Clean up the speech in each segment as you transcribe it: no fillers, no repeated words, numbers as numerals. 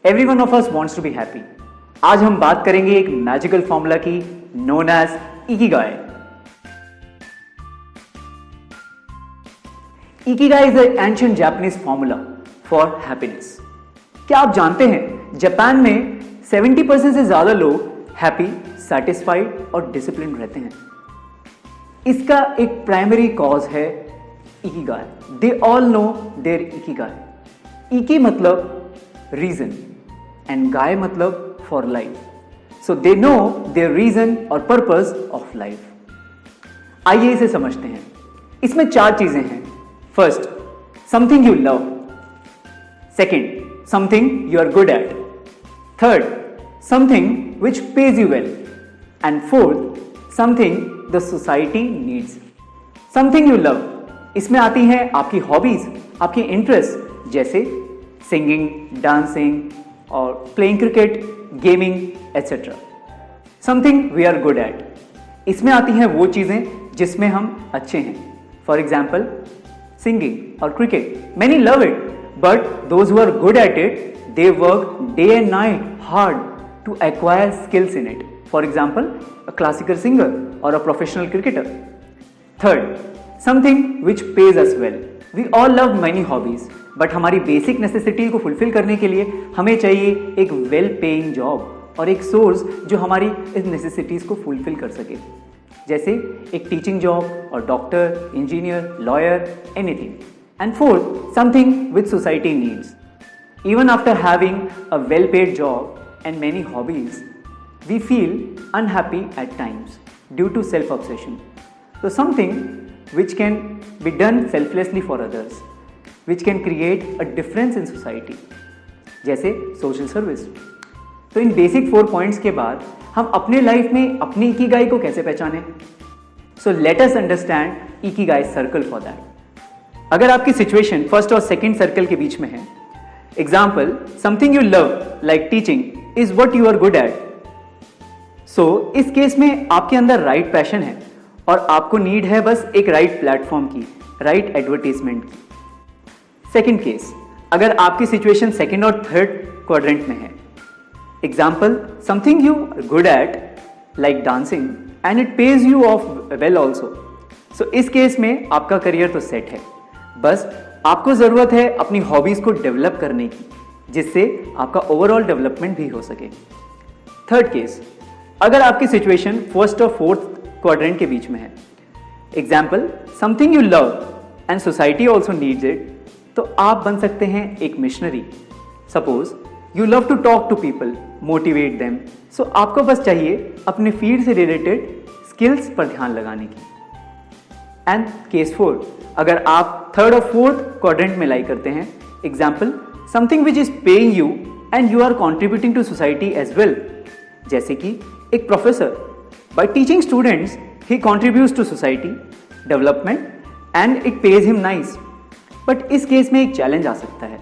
Every one of us wants to be happy. आज हम बात करेंगे एक मैजिकल फॉर्मूला की known as ikigai. Ikigai is an ancient Japanese formula for happiness. क्या आप जानते हैं जापान में 70% से ज्यादा लोग हैप्पी, सैटिस्फाइड और डिसिप्लिन रहते हैं। इसका एक प्राइमरी कॉज है ikigai. They all know their ikigai. Iki मतलब रीजन एंड गाय मतलब for life. So they know their reason और पर्पस ऑफ लाइफ। आइए इसे समझते हैं। इसमें 4 चीजें हैं। First, something you love. Second, something you are good at. Third, something which pays you well. And fourth, something the society needs. Something you love, इसमें आती हैं आपकी हॉबीज, आपकी इंटरेस्ट, जैसे सिंगिंग, डांसिंग और playing cricket, gaming etcetera. Something we are good at, इसमें आती हैं वो चीजें जिसमें हम अच्छे हैं। फॉर एग्जाम्पल सिंगिंग और cricket. Many love it, but those who are good at it, they work day and night hard to acquire skills in it. For example a classical singer और a professional cricketer. Third, something which pays us well. We all love many hobbies, but हमारी basic necessity को fulfil करने के लिए हमें चाहिए एक well paying job और एक सोर्स जो हमारी इस नेसेसिटीज को फुलफिल कर सके, जैसे एक टीचिंग जॉब और doctor, engineer, lawyer, anything. And fourth, something which society needs. Even after having a well paid job and many hobbies, we feel unhappy at times due to self obsession. So something which can be done selflessly for others, which can create a difference in society, जैसे social service. तो इन basic 4 points के बाद हम अपने life में अपनी Ikigai को कैसे पहचानें? So let us understand ikigai circle for that. अगर आपकी सिचुएशन फर्स्ट और सेकेंड सर्कल के बीच में है, example something you love like teaching is what you are good at, so इस केस में आपके अंदर राइट पैशन है और आपको नीड है बस एक राइट प्लेटफॉर्म की, राइट एडवर्टीजमेंट की। सेकेंड केस, अगर आपकी सिचुएशन सेकेंड और थर्ड क्वाड्रेंट में है, example something you good at like dancing and it pays you off well also, so इस केस में आपका करियर तो सेट है, बस आपको जरूरत है अपनी हॉबीज को डेवलप करने की, जिससे आपका ओवरऑल डेवलपमेंट भी हो सके। थर्ड केस, अगर आपकी सिचुएशन फर्स्ट और फोर्थ क्वाड्रेंट के बीच में है, example something you love and society also needs it, तो आप बन सकते हैं एक missionary. Suppose you love to talk to people, motivate them, so आपको बस चाहिए अपने फील्ड से रिलेटेड स्किल्स पर ध्यान लगाने की। एंड केस 4, अगर आप थर्ड और फोर्थ क्वाड्रेंट में लाई करते हैं, example something which is paying you and you are contributing to society as well, जैसे कि एक professor by teaching students he contributes to society development and it pays him nice। But इस case में एक चैलेंज आ सकता है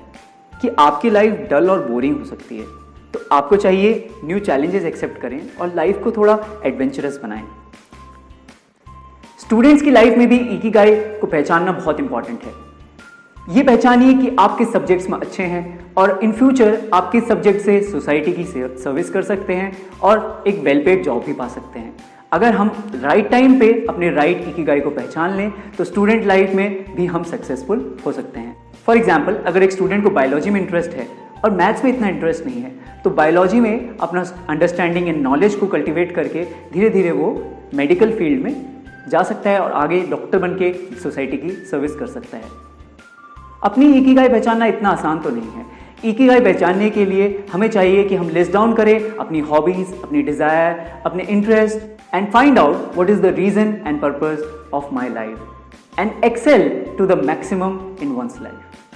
कि आपकी लाइफ डल और बोरिंग हो सकती है, तो आपको चाहिए न्यू चैलेंजेस एक्सेप्ट करें और लाइफ को थोड़ा एडवेंचरस बनाएं। स्टूडेंट्स की लाइफ में भी इकिगाई को पहचानना बहुत इंपॉर्टेंट है। ये पहचानिए कि आप किस सब्जेक्ट्स में अच्छे हैं और इन फ्यूचर आप किस सब्जेक्ट से सोसाइटी की सर्विस कर सकते हैं और एक वेल पेड जॉब भी पा सकते हैं। अगर हम राइट टाइम पे अपने राइट इकिगाई को पहचान लें तो स्टूडेंट लाइफ में भी हम सक्सेसफुल हो सकते हैं। फॉर एग्जाम्पल, अगर एक स्टूडेंट को बायोलॉजी में इंटरेस्ट है और मैथ्स में इतना इंटरेस्ट नहीं है, तो बायोलॉजी में अपना अंडरस्टैंडिंग एंड नॉलेज को कल्टिवेट करके धीरे धीरे वो मेडिकल फील्ड में जा सकता है और आगे डॉक्टर बन के सोसाइटी की सर्विस कर सकता है। अपनी इकिगाई पहचानना इतना आसान तो नहीं है। इकिगाई पहचानने के लिए हमें चाहिए कि हम लिस्ट डाउन करें अपनी हॉबीज, अपनी डिजायर, अपने interest and find out what is the reason and purpose of my life and excel to the maximum in one's life.